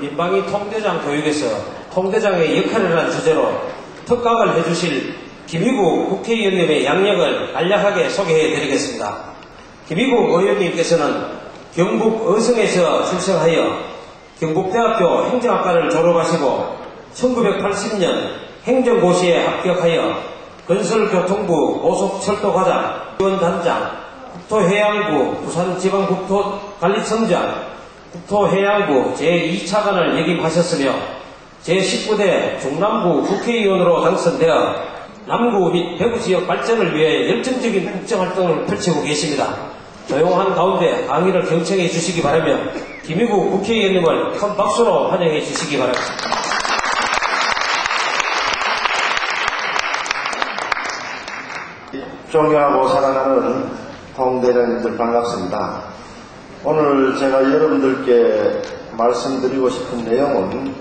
민방위 통대장 교육에서 통대장의 역할이라는 주제로 특강을 해주실 김희국 국회의원님의 양력을 간략하게 소개해드리겠습니다. 김희국 의원님께서는 경북 어성에서 출생하여 경북대학교 행정학과를 졸업하시고 1980년 행정고시에 합격하여 건설교통부 고속철도과장, 지원단장, 국토해양부 부산지방국토관리청장, 국토해양부 제2차관을 역임하셨으며 제19대 중남부 국회의원으로 당선되어 남구 및 대구지역 발전을 위해 열정적인 국정활동을 펼치고 계십니다. 조용한 가운데 강의를 경청해 주시기 바라며 김희국 국회의원님을 큰 박수로 환영해 주시기 바랍니다. 존경하고 사랑하는 통대장님들 반갑습니다. 오늘 제가 여러분들께 말씀드리고 싶은 내용은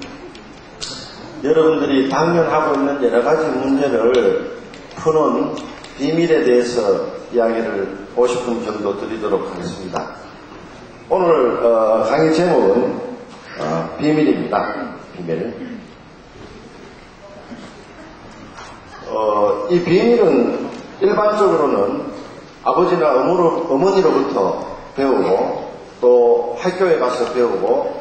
여러분들이 당면하고 있는 여러가지 문제를 푸는 비밀에 대해서 이야기를 50분 정도 드리도록 하겠습니다. 오늘 강의 제목은 비밀입니다. 비밀. 이 비밀은 일반적으로는 아버지나 어머니로부터 배우고 또 학교에 가서 배우고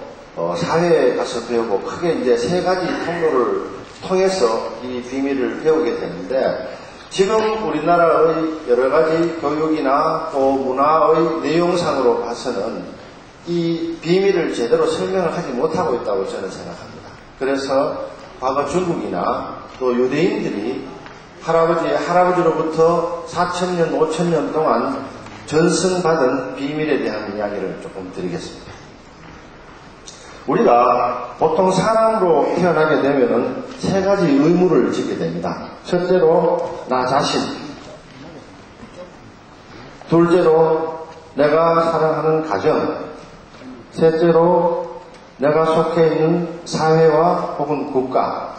사회에 가서 배우고 크게 이제 세 가지 통로를 통해서 이 비밀을 배우게 되는데 지금 우리나라의 여러 가지 교육이나 또 문화의 내용상으로 봐서는 이 비밀을 제대로 설명을 하지 못하고 있다고 저는 생각합니다. 그래서 과거 중국이나 또 유대인들이 할아버지로부터 4,000년, 5,000년 동안 전승받은 비밀에 대한 이야기를 조금 드리겠습니다. 우리가 보통 사람으로 태어나게 되면은 세 가지 의무를 지게 됩니다. 첫째로 나 자신, 둘째로 내가 사랑하는 가정, 셋째로 내가 속해 있는 사회와 혹은 국가.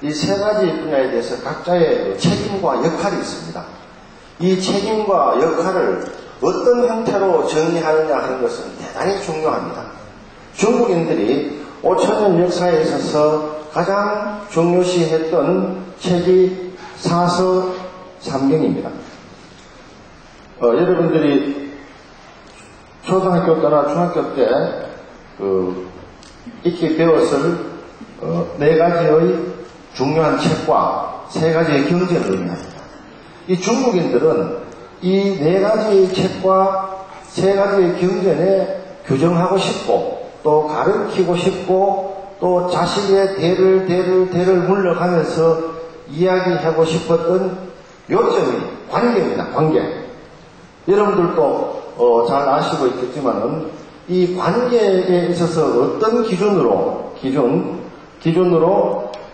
이 세 가지 분야에 대해서 각자의 책임과 역할이 있습니다. 이 책임과 역할을 어떤 형태로 정리하느냐 하는 것은 대단히 중요합니다. 중국인들이 5,000년 역사에 있어서 가장 중요시했던 책이 사서삼경입니다. 여러분들이 초등학교 때나 중학교 때 익히 배웠을 네 가지의 중요한 책과 세 가지의 경제를 의미합니다. 이 중국인들은 이 네 가지의 책과 세 가지의 경전에 규정하고 싶고 또 가르치고 싶고 또 자식의 대를 물러가면서 이야기하고 싶었던 요점이 관계입니다. 관계. 여러분들도 잘 아시고 있겠지만은 이 관계에 있어서 어떤 기준으로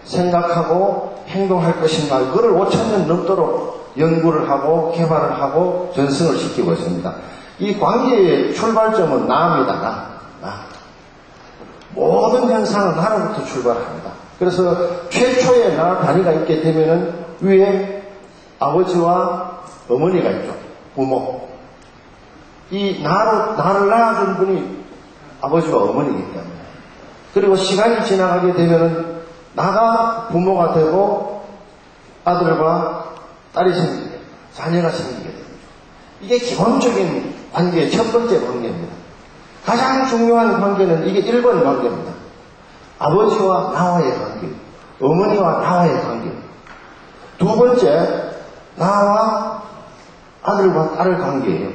생각하고 행동할 것인가, 그걸 5,000년 넘도록 연구를 하고 개발을 하고 전승을 시키고 있습니다. 이 관계의 출발점은 나입니다. 나. 모든 현상은 나로부터 출발합니다. 그래서 최초의 나 단위가 있게 되면은 위에 아버지와 어머니가 있죠. 부모. 이 나를 낳아준 분이 아버지와 어머니이기 때문에. 그리고 시간이 지나가게 되면은 나가 부모가 되고 아들과 딸이 생기게 됩니다. 자녀가 생기게 됩니다. 이게 기본적인 관계의 첫 번째 관계입니다. 가장 중요한 관계는 이게 1번 관계입니다. 아버지와 나와의 관계, 어머니와 나와의 관계. 두 번째, 나와 아들과 딸의 관계예요.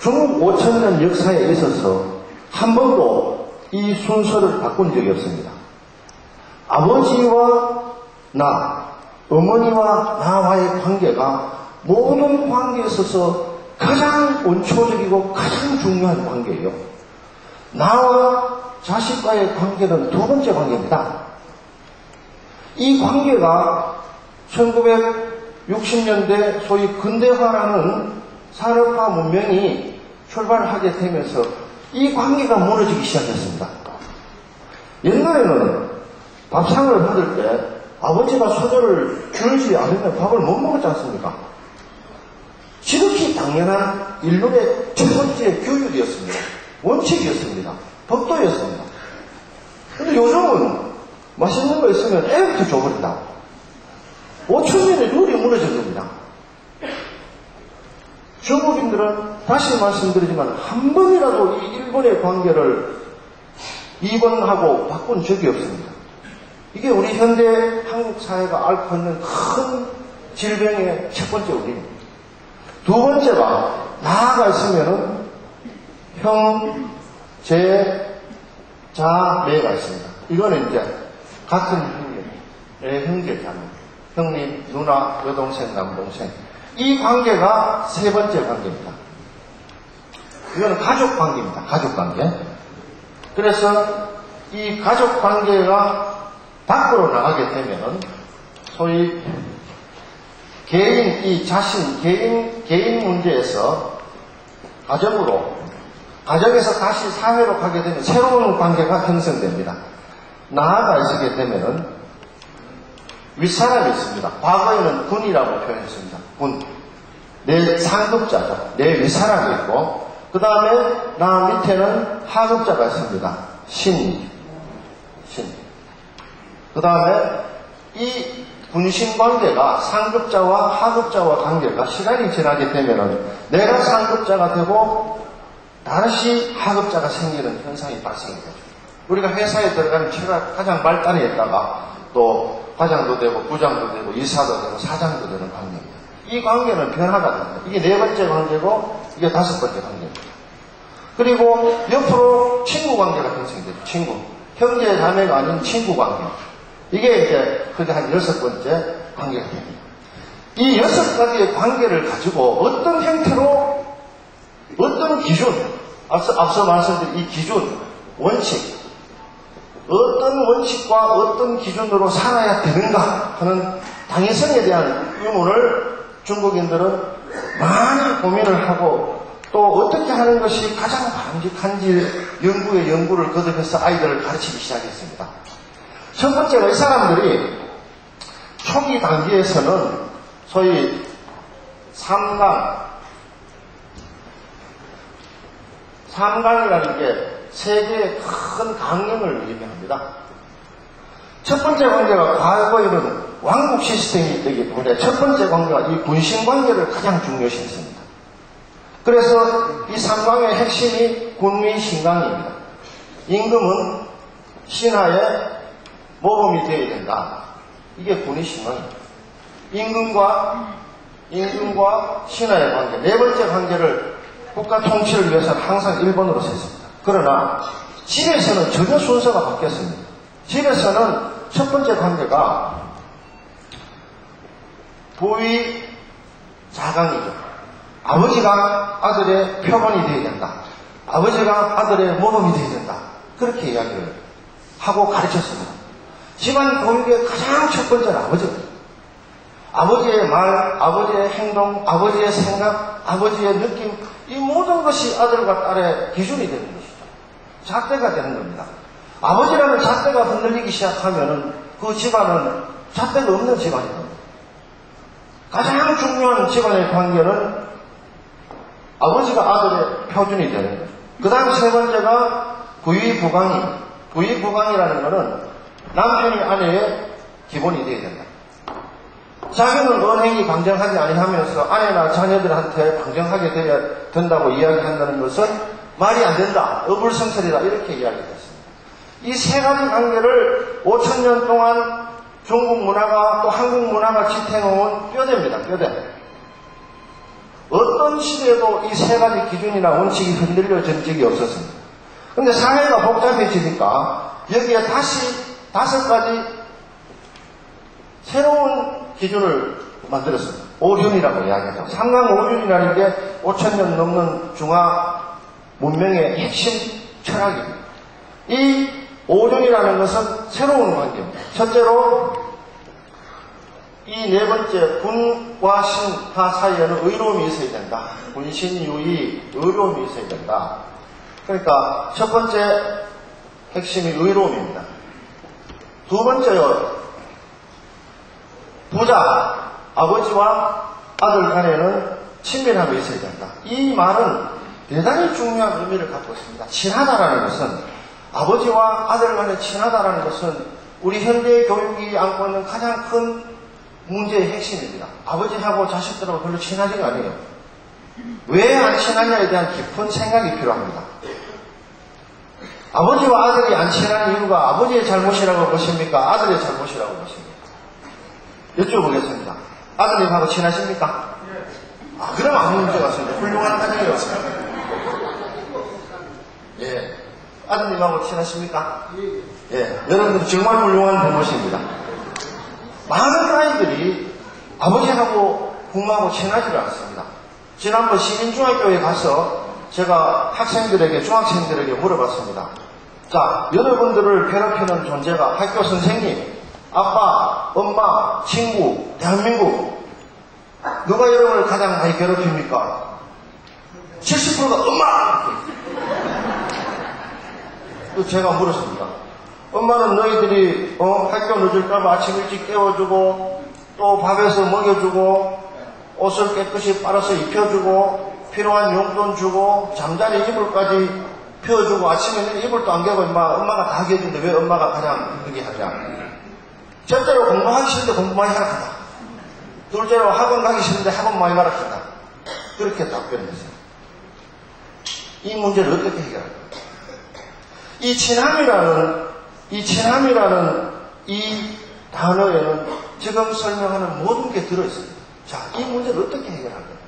중국 5,000년 역사에 있어서 한 번도 이 순서를 바꾼 적이 없습니다. 아버지와 나, 어머니와 나와의 관계가 모든 관계에 있어서 가장 원초적이고 가장 중요한 관계예요. 나와 자식과의 관계는 두 번째 관계입니다. 이 관계가 1960년대 소위 근대화라는 산업화 문명이 출발하게 되면서 이 관계가 무너지기 시작했습니다. 옛날에는 밥상을 받을 때 아버지가 소주를 주지 않으면 밥을 못 먹었지 않습니까? 지극히 당연한 인류의 첫 번째 교육이었습니다. 원칙이었습니다. 법도였습니다. 맛있는 거 있으면 애부터 줘버린다. 5천년의 룰이 무너진 겁니다. 중국인들은 다시 말씀드리지만 한 번이라도 이 일본의 관계를 이번하고 바꾼 적이 없습니다. 이게 우리 현대 한국 사회가 앓고 있는 큰 질병의 첫 번째 원인입니다. 두 번째가 나아가 있으면은 형, 제, 자, 매가 있습니다. 이거는 이제 같은 형제, 형제 자매, 형님, 누나, 여동생, 남동생. 이 관계가 세 번째 관계입니다. 이거는 가족 관계입니다. 가족 관계. 그래서 이 가족 관계가 밖으로 나가게 되면은 소위 개인, 이 자신, 개인 문제에서 가정에서 다시 사회로 가게 되면 새로운 관계가 형성됩니다. 나아가 있게 되면은 윗사람이 있습니다. 과거에는 군이라고 표현했습니다. 군. 내 상급자죠. 내 윗사람이 있고, 그 다음에 나 밑에는 하급자가 있습니다. 신. 그 다음에 이 군신 관계가 상급자와 하급자와 관계가 시간이 지나게 되면은 내가 상급자가 되고 다시 하급자가 생기는 현상이 발생이 되죠. 우리가 회사에 들어가면 제가 가장 발달해 있다가 또 과장도 되고 부장도 되고 이사도 되고 사장도 되는 관계입니다. 이 관계는 변화가 됩니다. 이게 네 번째 관계고 이게 다섯 번째 관계입니다. 그리고 옆으로 친구 관계가 형성되죠. 친구. 형제 자매가 아닌 친구 관계. 이게 이제 그게 한 여섯 번째 관계가 됩니다. 이 여섯 가지의 관계를 가지고 어떤 형태로 어떤 기준, 앞서 말씀드린 이 기준, 원칙, 어떤 원칙과 어떤 기준으로 살아야 되는가 하는 당위성에 대한 의문을 중국인들은 많이 고민을 하고 또 어떻게 하는 것이 가장 바람직한지 연구를 거듭해서 아이들을 가르치기 시작했습니다. 첫 번째로 이 사람들이 초기 단계에서는 소위 삼강이라는 게 세 개의 큰 강령을 의미합니다. 첫 번째 관계가 과거에는 왕국 시스템이 되기 때문에 첫 번째 관계가 이 군신 관계를 가장 중요시했습니다. 그래서 이 삼강의 핵심이 군민신강입니다. 임금은 신하의 모범이 되어야 된다. 이게 군의신강입니다. 임금과 신하의 관계, 네 번째 관계를 국가 통치를 위해서는 항상 1번으로 셌습니다. 그러나 집에서는 전혀 순서가 바뀌었습니다. 집에서는 첫 번째 관계가 부위 자강이죠. 아버지가 아들의 표본이 되어야 된다. 아버지가 아들의 모범이 되어야 된다. 그렇게 이야기를 하고 가르쳤습니다. 집안 교육의 가장 첫 번째는 아버지입니다. 아버지의 말, 아버지의 행동, 아버지의 생각, 아버지의 느낌, 이 모든 것이 아들과 딸의 기준이 되는 것이죠. 잣대가 되는 겁니다. 아버지라는 잣대가 흔들리기 시작하면 그 집안은 잣대가 없는 집안이 됩니다. 가장 중요한 집안의 관계는 아버지가 아들의 표준이 되는 거죠. 그 다음 세 번째가 부위부강입니다. 부위부강이라는 것은 남편이 아내의 기본이 되어야 된다. 자기는 언행이 방정하지 아니하면서 아내나 자녀들한테 방정하게 되어야 된다고 이야기한다는 것은 말이 안 된다, 어불성설이다 이렇게 이야기했습니다. 이 세 가지 관계를 5,000년 동안 중국 문화가 또 한국 문화가 지탱해온 뼈대입니다. 뼈대. 어떤 시대에도 이 세 가지 기준이나 원칙이 흔들려진 적이 없었습니다. 그런데 사회가 복잡해지니까 여기에 다시 5가지 새로운 기준을 만들었습니다. 오륜이라고 이야기하죠. 삼강오륜이라는 게 5,000년 넘는 중화 문명의 핵심 철학입니다. 이 오륜이라는 것은 새로운 관계입니다. 첫째로 이 네 번째 군과 신하 사이에는 의로움이 있어야 된다. 군신유의 의로움이 있어야 된다. 그러니까 첫 번째 핵심이 의로움입니다. 두 번째요, 부자, 아버지와 아들 간에는 친밀함이 있어야 된다. 이 말은 대단히 중요한 의미를 갖고 있습니다. 친하다라는 것은, 아버지와 아들 간에 친하다라는 것은 우리 현대 교육이 안고 있는 가장 큰 문제의 핵심입니다. 아버지하고 자식들하고 별로 친하지가 않아요. 왜 안 친하냐에 대한 깊은 생각이 필요합니다. 아버지와 아들이 안 친한 이유가 아버지의 잘못이라고 보십니까? 아들의 잘못이라고 보십니까? 여쭤보겠습니다. 아드님하고 친하십니까? 아, 그럼 아무 문제가 없습니다. 훌륭한 가정이었어요. 예. 아드님하고 친하십니까? 예. 여러분들 정말 훌륭한 부모십니다. 많은 아이들이 아버지하고 부모하고 친하지를 않습니다. 지난번 시민중학교에 가서 제가 학생들에게, 중학생들에게 물어봤습니다. 자, 여러분들을 괴롭히는 존재가 학교 선생님, 아빠, 엄마, 친구, 대한민국, 누가 여러분을 가장 많이 괴롭힙니까? 70%가 엄마! 이렇게. 제가 물었습니다. 엄마는 너희들이 학교 늦을까봐 아침 일찍 깨워주고, 또 밥에서 먹여주고, 옷을 깨끗이 빨아서 입혀주고, 필요한 용돈 주고, 잠자리 이불까지 펴주고, 아침에는 이불도 안 개고 엄마가 다 해주는데 왜 엄마가 가장 힘들게 하냐? 첫째로 공부하기 싫은데 공부 많이 하라 한다. 둘째로 학원 가기 싫은데 학원 많이 가라 한다. 그렇게 답변했어요. 이 문제를 어떻게 해결할까? 이 친함이라는 이 단어에는 지금 설명하는 모든 게 들어있습니다. 자, 이 문제를 어떻게 해결할까요?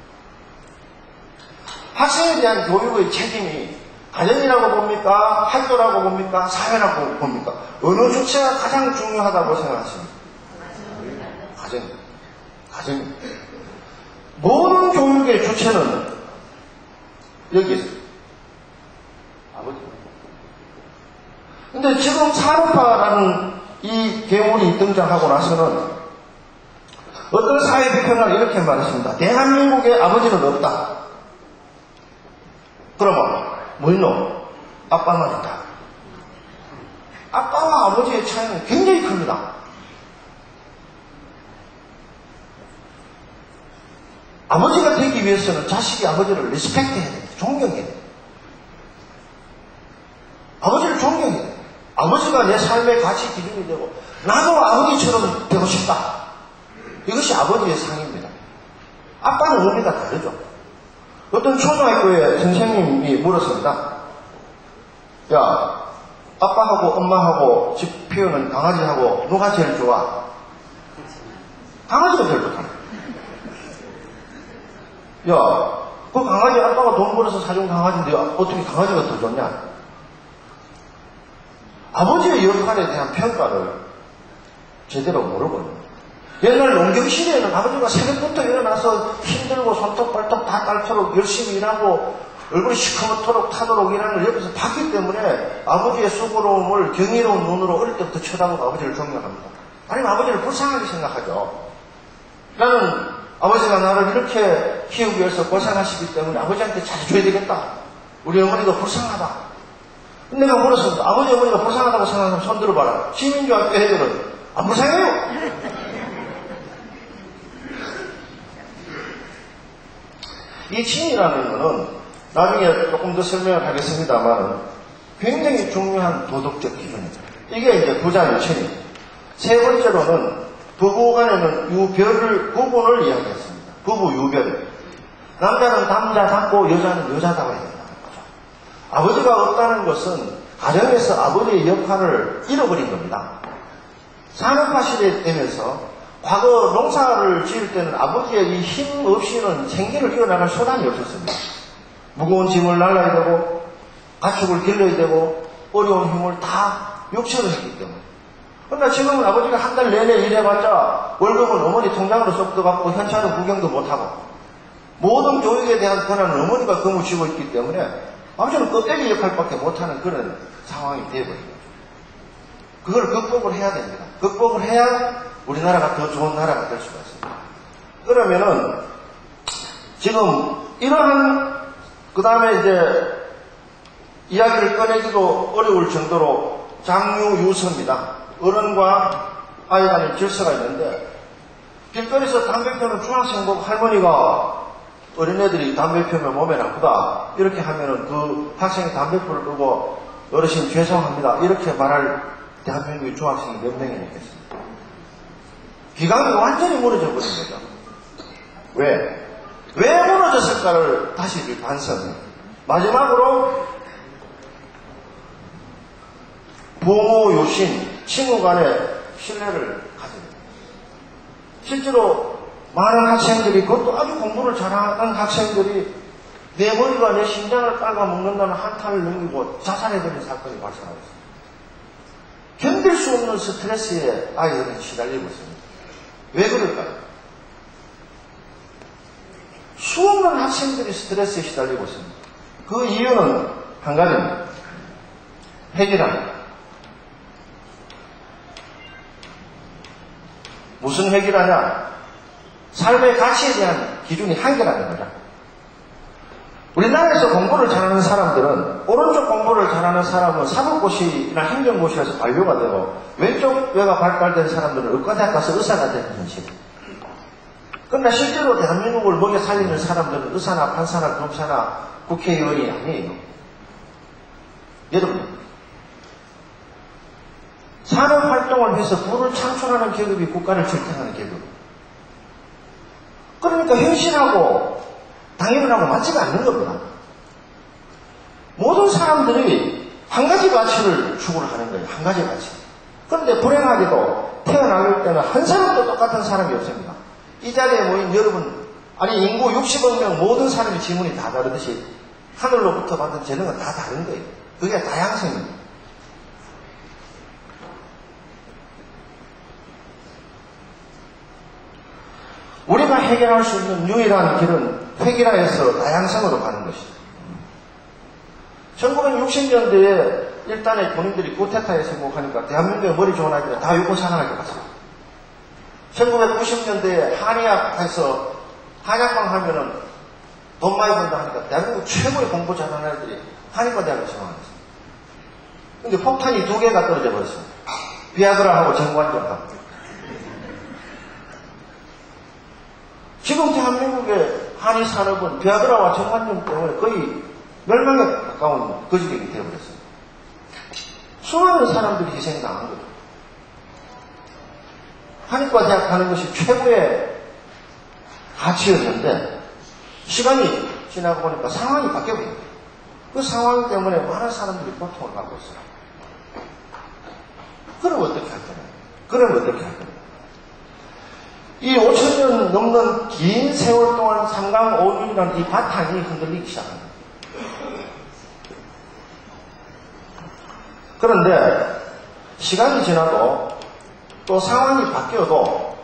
학생에 대한 교육의 책임이 가정이라고 봅니까? 학교라고 봅니까? 사회라고 봅니까? 어느 주체가 가장 중요하다고 생각하십니까? 가정. 모든 교육의 주체는 여기 있어요. 아버지. 근데 지금 산업화라는 이 계문이 등장하고 나서는 어떤 사회 비평가는 이렇게 말했습니다. 대한민국에 아버지는 없다. 그러면 뭐 있노? 아빠만 있다. 아빠와 아버지의 차이는 굉장히 큽니다. 아버지가 되기 위해서는 자식이 아버지를 리스펙트해야 돼요. 존경해야 돼요. 아버지를 존경해야 돼요. 아버지가 내 삶의 가치 기준이 되고 나도 아버지처럼 되고 싶다. 이것이 아버지의 상입니다. 아빠는 의미가 다르죠. 어떤 초등학교에 선생님이 물었습니다. 야, 아빠하고 엄마하고 집 피우는 강아지하고 누가 제일 좋아? 강아지가 제일 좋다. 야, 그 강아지 아빠가 돈 벌어서 사준 강아지인데 어떻게 강아지가 더 좋냐? 아버지의 역할에 대한 평가를 제대로 모르거든요. 옛날 농경시대에는 아버지가 새벽부터 일어나서 힘들고 손톱 발톱 다 닳도록 열심히 일하고 얼굴이 시커멓도록 타도록 일하는 걸 옆에서 봤기 때문에 아버지의 수고로움을 경이로운 눈으로 어릴 때부터 쳐다보고 아버지를 존경합니다. 아니면 아버지를 불쌍하게 생각하죠. 나는 아버지가 나를 이렇게 키우기 위해서 고생하시기 때문에 아버지한테 잘해줘야 되겠다. 우리 어머니가 불쌍하다. 내가 물었습니다. 아버지 어머니가 불쌍하다고 생각하는 사람 손 들어봐라. 시민중학교 애들은 안 불쌍해요. 이 친이라는 것은 나중에 조금 더 설명을 하겠습니다만 굉장히 중요한 도덕적 기준입니다. 이게 이제 부자유친입니다. 세 번째로는 부부 간에는 구분을 이야기했습니다. 부부 유별. 남자는 남자답고 여자는 여자다워야 된다는 거죠. 아버지가 없다는 것은 가정에서 아버지의 역할을 잃어버린 겁니다. 산업화 시대에 되면서 과거 농사를 지을 때는 아버지의 이 힘 없이는 생계를 이어나갈 수단이 없었습니다. 무거운 짐을 날라야 되고 가축을 길러야 되고 어려운 힘을 다 육체로 했기 때문에. 그러나 지금은 아버지가 한 달 내내 일해봤자 월급은 어머니 통장으로 쏙 들어갔고 현찰은 구경도 못하고 모든 교육에 대한 권한은 어머니가 거무쥐고 있기 때문에 아버지는 껍데기 역할밖에 못하는 그런 상황이 되어버린 거죠. 그걸 극복을 해야 됩니다. 극복을 해야 우리나라가 더 좋은 나라가 될 수가 있습니다. 그러면은 지금 이러한 그 다음에 이제 이야기를 꺼내기도 어려울 정도로 장유유서입니다. 어른과 아이 간의 질서가 있는데 길거리에서 담배 피우는 중학생 보고 할머니가 어린애들이 담배 피우면 몸에 나쁘다 이렇게 하면은 그 학생이 담배불을 끄고 어르신 죄송합니다 이렇게 말할 대한민국의 중학생이 몇 명이나 있겠습니까? 기강이 완전히 무너져 버린 거죠. 왜? 왜 무너졌을까를 다시 반성해요. 마지막으로 부모, 유신, 친구 간의 신뢰를 가져요. 실제로 많은 학생들이, 그것도 아주 공부를 잘하는 학생들이 내 머리가 내 심장을 빨아먹는다는 한탄을 넘기고 자살해버린 사건이 발생하고 있습니다. 견딜 수 없는 스트레스에 아이들은 시달리고 있습니다. 왜 그럴까요? 수없는 학생들이 스트레스에 시달리고 있습니다. 그 이유는 한 가지입니다. 회기랍니다. 무슨 회기라냐? 삶의 가치에 대한 기준이 한계라는 거죠. 우리나라에서 공부를 잘하는 사람들은, 오른쪽 공부를 잘하는 사람은 사법고시나 행정고시에서 반려가 되고, 왼쪽 뇌가 발달된 사람들은 의과대학 가서 의사가 되는 현실. 그러나 실제로 대한민국을 먹여 살리는 사람들은 의사나 판사나 검사나 국회의원이 아니에요. 여러분, 산업활동을 해서 부를 창출하는 계급이 국가를 질타하는 계급. 그러니까 현실하고 당연하고 맞지가 않는 겁니다. 모든 사람들이 한 가지 가치를 추구를 하는 거예요. 한 가지 가치. 그런데 불행하게도 태어날 때는 한 사람도 똑같은 사람이 없습니다. 이 자리에 모인 여러분, 아니 인구 60억 명 모든 사람의 지문이 다 다르듯이 하늘로부터 받은 재능은 다 다른 거예요. 그게 다양성입니다. 우리가 해결할 수 있는 유일한 길은 회기라에서 다양성으로 가는 것이죠. 1960년대에 일단의 본인들이 쿠데타에 성공하니까 대한민국의 머리 좋은 아이들은 다 육군사관학교 갔어요. 1990년대에 한의학에서 한약방 하면은 돈 많이 번다 하니까 대한민국 최고의 공부 잘하는 아이들이 한의과대학을 성공했어요. 근데 폭탄이 2개가 떨어져 버렸어요. 비아그라하고 정관장하고. 지금 대한민국의 한의산업은 비아그라와 정관장 때문에 거의 멸망에 가까운 거지경이 되어버렸어요. 수많은 사람들이 희생당한 거죠. 한의과 대학 가는 것이 최고의 가치였는데 시간이 지나고 보니까 상황이 바뀌어버린 거예요. 그 상황 때문에 많은 사람들이 고통을 받고 있어요. 그럼 어떻게 할 거냐? 그럼 어떻게 할 거냐? 이 5,000년 넘는 긴 세월 동안 삼강오륜이라는 이 바탕이 흔들리기 시작합니다. 그런데 시간이 지나도 또 상황이 바뀌어도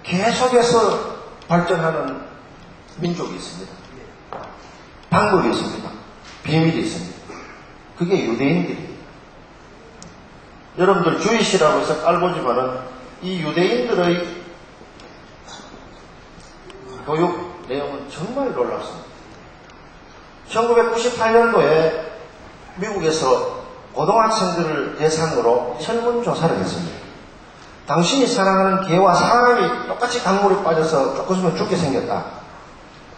계속해서 발전하는 민족이 있습니다. 방법이 있습니다. 비밀이 있습니다. 그게 유대인들이에요. 여러분들 주이시라고 해서 깔보지만은 이 유대인들의 교육 내용은 정말 놀랍습니다. 1998년도에 미국에서 고등학생들을 대상으로 설문조사를 했습니다. 당신이 사랑하는 개와 사람이 똑같이 강물에 빠져서 조금 있으면 죽게 생겼다.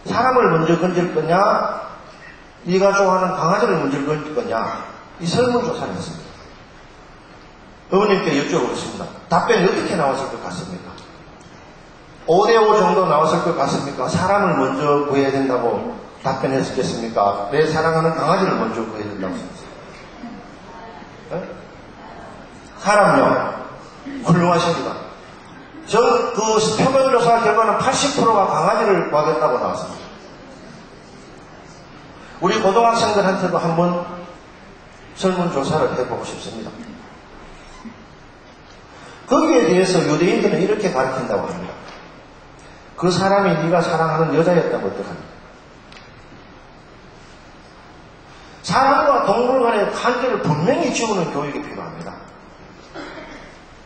사람을 먼저 건질 거냐, 네가 좋아하는 강아지를 먼저 건질 거냐, 이 설문조사를 했습니다. 어머님께 여쭤보겠습니다. 답변이 어떻게 나왔을 것 같습니까? 5대5 정도 나왔을 것 같습니까? 사람을 먼저 구해야 된다고 답변했겠습니까? 내 사랑하는 강아지를 먼저 구해야 된다고 생각했습니다. 사람요, 훌륭하십니다. 그 표본조사 결과는 80%가 강아지를 구하겠다고 나왔습니다. 우리 고등학생들한테도 한번 설문조사를 해보고 싶습니다. 거기에 대해서 유대인들은 이렇게 가르친다고 합니다. 그 사람이 네가 사랑하는 여자였다면 어떡합니까? 사람과 동물 간의 관계를 분명히 지우는 교육이 필요합니다.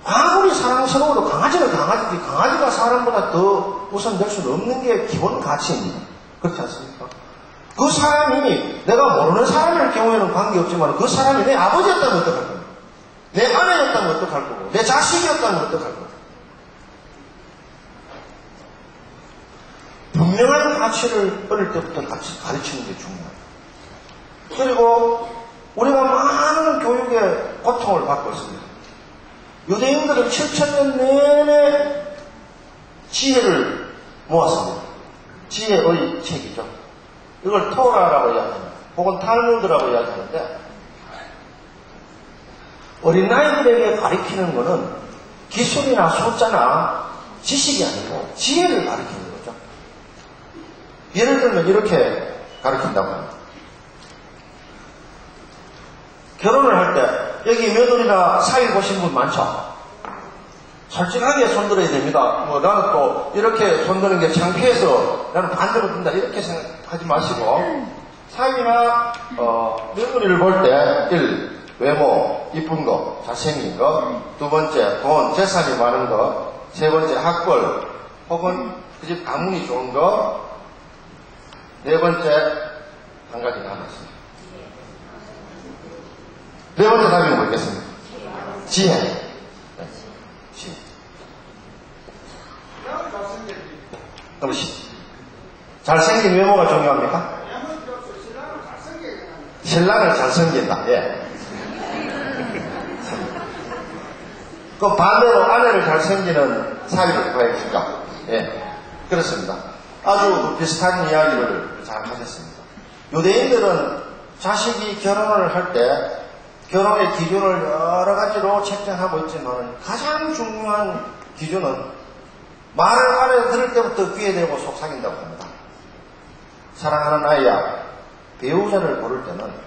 아무리 사랑스러워도 강아지는 강아지지 강아지가 사람보다 더 우선될 수는 없는 게 기본 가치입니다. 그렇지 않습니까? 그 사람이 내가 모르는 사람일 경우에는 관계없지만 그 사람이 내 아버지였다면 어떡할 거고 내 아내였다면 어떡할 거고 내 자식이었다면 어떡할 거고 분명한 가치를 어릴 때부터 가르치는 게 중요합니다. 그리고 우리가 많은 교육에 고통을 받고 있습니다. 유대인들은 7,000년 내내 지혜를 모았습니다. 지혜의 책이죠. 이걸 토라라고 이야기합니다. 혹은 탈무드라고 이야기하는데, 어린아이들에게 가르치는 것은 기술이나 숫자나 지식이 아니고 지혜를 가르치는 거죠. 예를 들면 이렇게 가르친다고 합니다. 결혼을 할 때 여기 며느리나 사위 보신 분 많죠? 솔직하게 손들어야 됩니다. 뭐 나는 또 이렇게 손드는 게 창피해서 나는 반대로 든다 이렇게 생각하지 마시고, 사위나 며느리를 볼 때 1. 외모, 이쁜 거, 잘생긴 거, 2번째 돈, 재산이 많은 거, 3번째 학벌, 혹은 그 집 가문이 좋은 거, 4번째 한 가지 남았습니다. 4번째 답이 뭐겠습니까? 지혜. 네. 지혜. 그럼 잘생긴 외모가 중요합니까? 신랑을 잘생긴다. 예. 그 반대로 아내를 잘생기는 사위를 구해줄까? 예. 그렇습니다. 아주 비슷한 이야기를 잘 하셨습니다. 유대인들은 자식이 결혼을 할 때 결혼의 기준을 여러 가지로 책정하고 있지만 가장 중요한 기준은 말을 알아들을 때부터 귀에 대고 속삭인다고 합니다. 사랑하는 아이야, 배우자를 고를 때는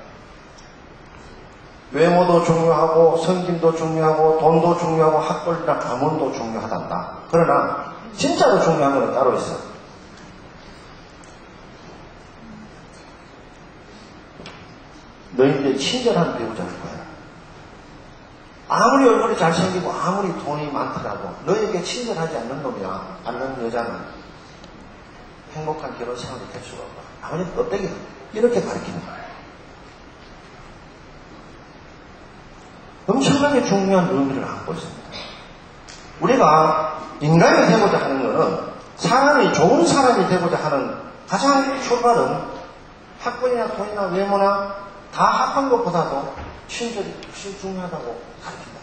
외모도 중요하고 성김도 중요하고 돈도 중요하고 학벌이나 가문도 중요하단다. 그러나 진짜로 중요한 건 따로 있어. 너희들의 친절한 배우자를 거야. 아무리 얼굴이 잘생기고 아무리 돈이 많더라도 너에게 친절하지 않는 놈이야, 않는 여자는 행복한 결혼 생활이 될 수가 없다. 아무리 껍데기 이렇게 가르치는 거야. 엄청나게 중요한 의미를 안고 있습니다. 우리가 인간이 되고자 하는 것은 사람이 좋은 사람이 되고자 하는 가장 출발은 학벌이나 돈이나 외모나 다 합한 것보다도 친절이 훨씬 중요하다고 가르친다.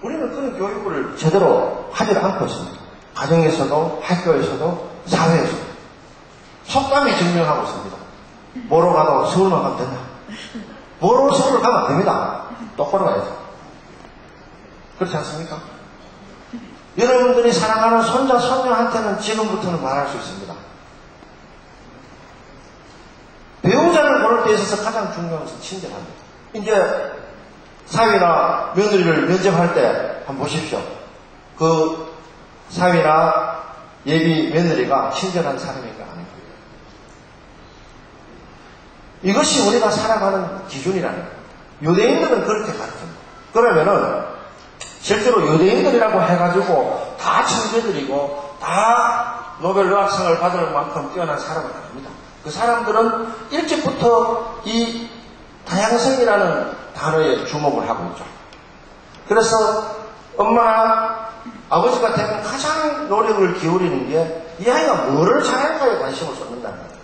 우리는 그런 교육을 제대로 하지 않고 있습니다. 가정에서도 학교에서도 사회에서도 속담이 증명하고 있습니다. 뭐로 가도 서울만 가면 된다. 뭐로 서울을 가면 안 됩니다. 똑바로 가야죠. 그렇지 않습니까? 여러분들이 사랑하는 손자, 손녀한테는 지금부터는 말할 수 있습니다. 배우자를 고를 때 있어서 가장 중요한 것은 친절합니다. 이제 사위나 며느리를 면접할 때 한번 보십시오. 그 사위나 예비 며느리가 친절한 사람인가 아닌가. 이것이 우리가 살아가는 기준이라는 거예요. 유대인들은 그렇게 가르칩니다. 그러면은 실제로 유대인들이라고 해가지고 다 천재들이고 다 노벨 의학상을 받을 만큼 뛰어난 사람은 아닙니다. 그 사람들은 일찍부터 이 다양성이라는 단어에 주목을 하고 있죠. 그래서 엄마나 아버지가 되면 가장 노력을 기울이는 게 이 아이가 뭐를 잘할까에 관심을 쏟는다는 거예요.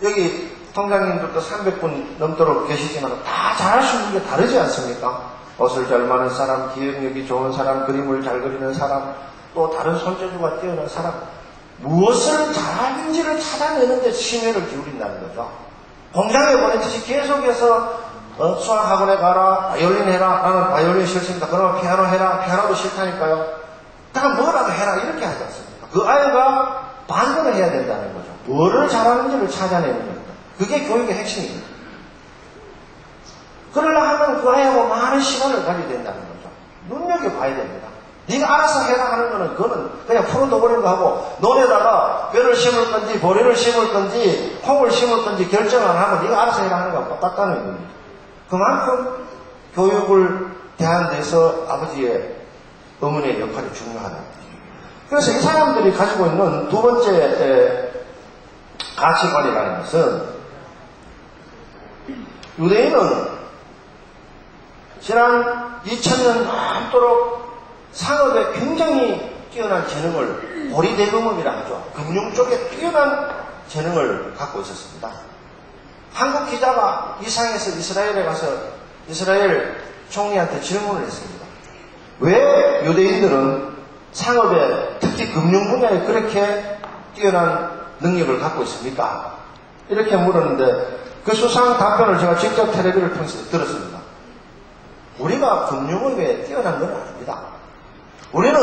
여기 통장님들도 300분 넘도록 계시지만 다 잘할 수 있는 게 다르지 않습니까? 옷을 잘 마는 사람, 기억력이 좋은 사람, 그림을 잘 그리는 사람, 또 다른 손재주가 뛰어난 사람, 무엇을 잘하는지를 찾아내는 데 심혈을 기울인다는 거죠. 공장에 보내듯이 계속해서 수학학원에 가라, 바이올린 해라, 나는 바이올린 싫습니다. 그러면 피아노 해라, 피아노도 싫다니까요. 그러니까 뭐라도 해라 이렇게 하지 않습니까? 그 아이가 반대를 해야 된다는 거죠. 뭐를 잘하는지를 찾아내는 겁니다. 그게 교육의 핵심입니다. 그러려 하면 그 아이하고 많은 시간을 가져야 된다는 거죠. 눈여겨봐야 됩니다. 네가 알아서 해라 하는 거는 그거는 그냥 풀어둬버리는 거 하고 논에다가 뼈를 심을 건지 보리를 심을 건지 콩을 심을 건지 결정 안 하고 네가 알아서 해라 하는 거하고 똑같다는 겁니다. 그만큼 교육을 대하는 데서 아버지의 어머니의 역할이 중요하다. 그래서 이 사람들이 가지고 있는 두 번째 가치관이라는 것은 유대인은 지난 2000년 넘도록 상업에 굉장히 뛰어난 재능을 보리대금업이라 하죠. 금융 쪽에 뛰어난 재능을 갖고 있었습니다. 한국 기자가 이상해서 이스라엘에 가서 이스라엘 총리한테 질문을 했습니다. 왜 유대인들은 상업에, 특히 금융 분야에 그렇게 뛰어난 능력을 갖고 있습니까? 이렇게 물었는데 그 수상 답변을 제가 직접 텔레비를 통해서 들었습니다. 우리가 금융업에 뛰어난 건 아닙니다. 우리는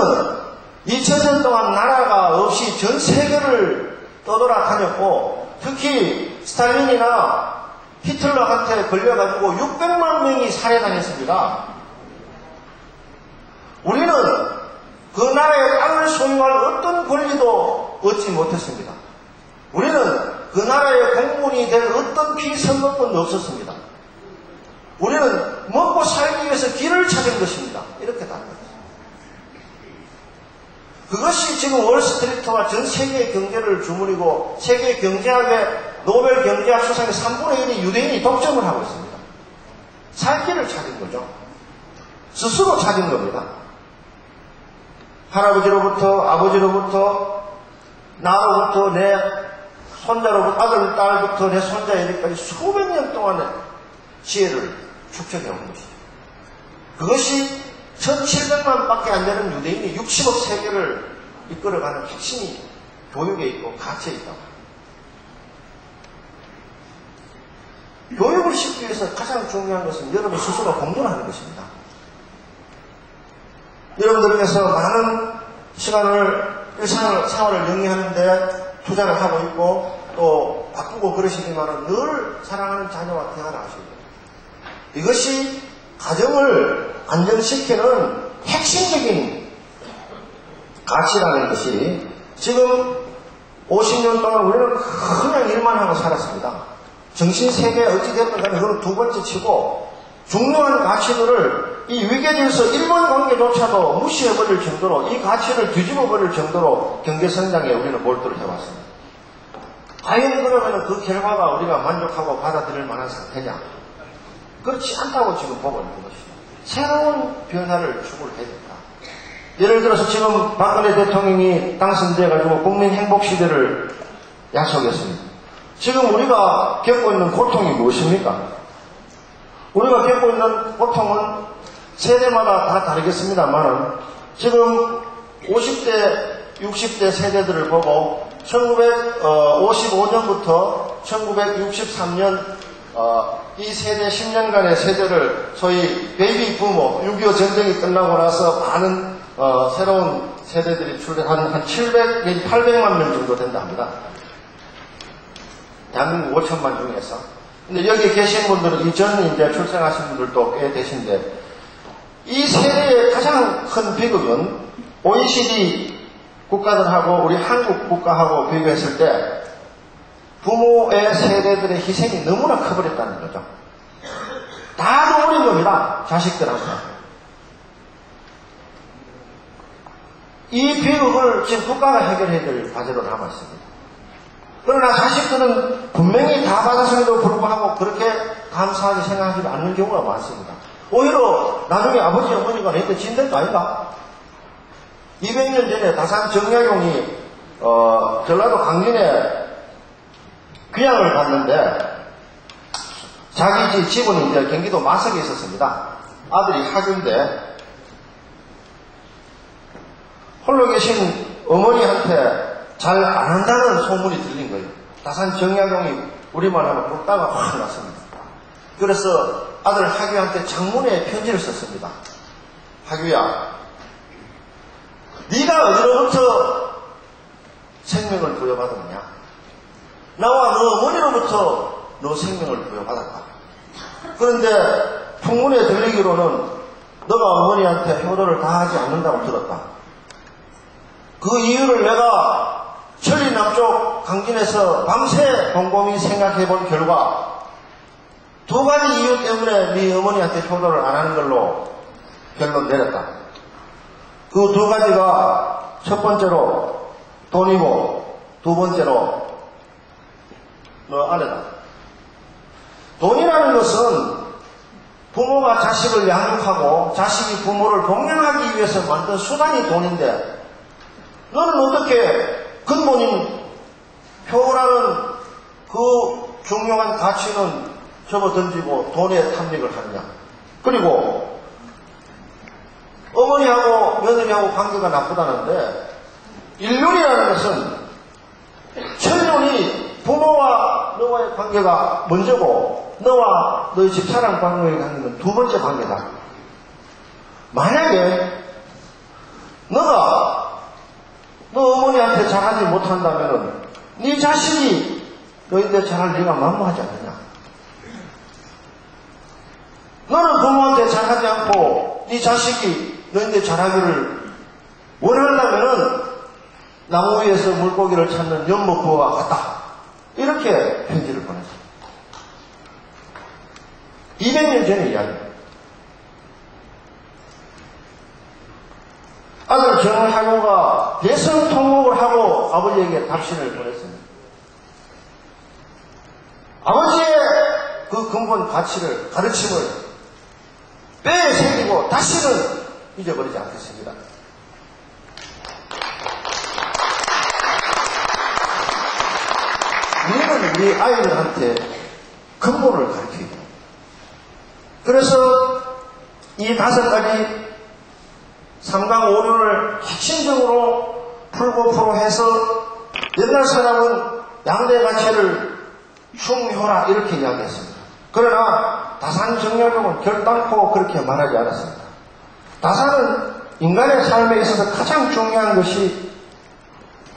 2000년 동안 나라가 없이 전 세계를 떠돌아다녔고, 특히 스탈린이나 히틀러한테 걸려가지고 600만 명이 살해당했습니다. 우리는 그 나라의 땅을 소유할 어떤 권리도 얻지 못했습니다. 우리는 그 나라의 공무원이 될 어떤 피선거권도 없었습니다. 우리는 먹고 살기 위해서 길을 찾은 것입니다. 이렇게 답합니다. 그것이 지금 월스트리트와 전 세계의 경제를 주무리고 세계 경제학의 노벨 경제학 수상의 3분의 1이 유대인이 독점을 하고 있습니다. 살 길을 찾은 거죠. 스스로 찾은 겁니다. 할아버지로부터, 아버지로부터, 나로부터, 내 손자로부터, 아들, 딸부터 내 손자 이렇게까지 수백 년 동안의 지혜를 축적해 온 것이죠. 그것이 1700만 밖에 안 되는 유대인이 60억 세계를 이끌어가는 핵심이 교육에 있고 가치에 있다고 합니다. 교육을 시키기 위해서 가장 중요한 것은 여러분 스스로 공부하는 것입니다. 여러분들에게서 많은 시간을, 생활을 영위하는데 투자를 하고 있고 또 바쁘고 그러시지만 늘 사랑하는 자녀와 대화를 하시고 이것이 가정을 안정시키는 핵심적인 가치라는 것이 지금 50년 동안 우리는 그냥 일만 하고 살았습니다. 정신세계 어찌됐든 간에 그건 두 번째 치고 중요한 가치들을 이 위계질서 인문관계조차도 무시해버릴 정도로 이 가치를 뒤집어버릴 정도로 경제성장에 우리는 몰두를 해왔습니다. 과연 그러면 그 결과가 우리가 만족하고 받아들일 만한 상태냐? 그렇지 않다고 지금 보고 있는 것이죠. 새로운 변화를 추구를 해야 된다. 예를 들어서 지금 박근혜 대통령이 당선돼가지고 국민 행복시대를 약속했습니다. 지금 우리가 겪고 있는 고통이 무엇입니까? 우리가 겪고 있는 고통은 세대마다 다 다르겠습니다만은 지금 50대, 60대 세대들을 보고 1955년부터 1963년 이 세대 10년간의 세대를 소위 베이비 부모 6.25 전쟁이 끝나고 나서 많은 새로운 세대들이 한 700, 내지 800만 명 정도 된다 합니다. 대한민국 5천만 중에서. 근데 여기 계신 분들은 이전 이제 출생하신 분들도 꽤 계신데 이 세대의 가장 큰 비극은 OECD 국가들하고 우리 한국 국가하고 비교했을 때 부모의 세대들의 희생이 너무나 커버렸다는 거죠. 다 놓아버린 겁니다. 자식들한테. 이 비극을 지금 국가가 해결해야 될 과제로 남아있습니다. 그러나 자식들은 분명히 다 받았음에도 불구하고 그렇게 감사하게 생각하지 않는 경우가 많습니다. 오히려 나중에 아버지 어머니가 내한테 진된 거 아닌가? 200년 전에 다산 정약용이 전라도 강진에 귀향을 갔는데 자기 집은 이제 경기도 마석에 있었습니다. 아들이 하교인데 홀로 계신 어머니한테 잘 안 한다는 소문이 들린 거예요. 다산 정약용이 우리말 하면 웃다가 확 났습니다. 그래서 아들 하규한테 장문의 편지를 썼습니다. 하규야, 네가 어디로부터 생명을 부여받았느냐? 나와 너 어머니로부터 너 생명을 부여받았다. 그런데 풍문에 들리기로는 너가 어머니한테 효도를 다하지 않는다고 들었다. 그 이유를 내가 천리 남쪽 강진에서 밤새 곰곰이 생각해본 결과 두 가지 이유 때문에 네 어머니한테 효도를 안 하는 걸로 결론 내렸다. 그 두 가지가 첫 번째로 돈이고 두 번째로 너 아내다. 돈이라는 것은 부모가 자식을 양육하고 자식이 부모를 복양하기 위해서 만든 수단이 돈인데 너는 어떻게 근본인 효라는 그 중요한 가치는 접어던지고 돈에 탐닉을 하느냐. 그리고 어머니하고 며느리하고 관계가 나쁘다는데 인륜이라는 것은 천륜이 부모와 너와의 관계가 먼저고 너와 너의 집사람 관계의 관계는 두 번째 관계다. 만약에 너가 너 어머니한테 잘하지 못한다면 네 자식이 너희한테 잘할 리가 만무하지 않느냐. 너는 부모한테 잘하지 않고 네 자식이 너희한테 잘하기를 원한다면은 나무 위에서 물고기를 찾는 연못부와 같다. 이렇게 편지를 보냈습니다. 200년 전의 이야기입니다. 아들 정하교가 대성통곡을 하고 아버지에게 답신을 보냈습니다. 아버지의 그 근본 가치를, 가르침을 뼈에 새기고 다시는 잊어버리지 않겠습니다. 우리는 우리 아이들한테 근본을 가르쳐야 돼요. 그래서 이 5가지 3강 5륜을 핵심적으로 풀고 해서 옛날 사람은 양대 가치를 충효라 이렇게 이야기했습니다. 그러나 다산 정약용은 결단코 그렇게 말하지 않았습니다. 다산은 인간의 삶에 있어서 가장 중요한 것이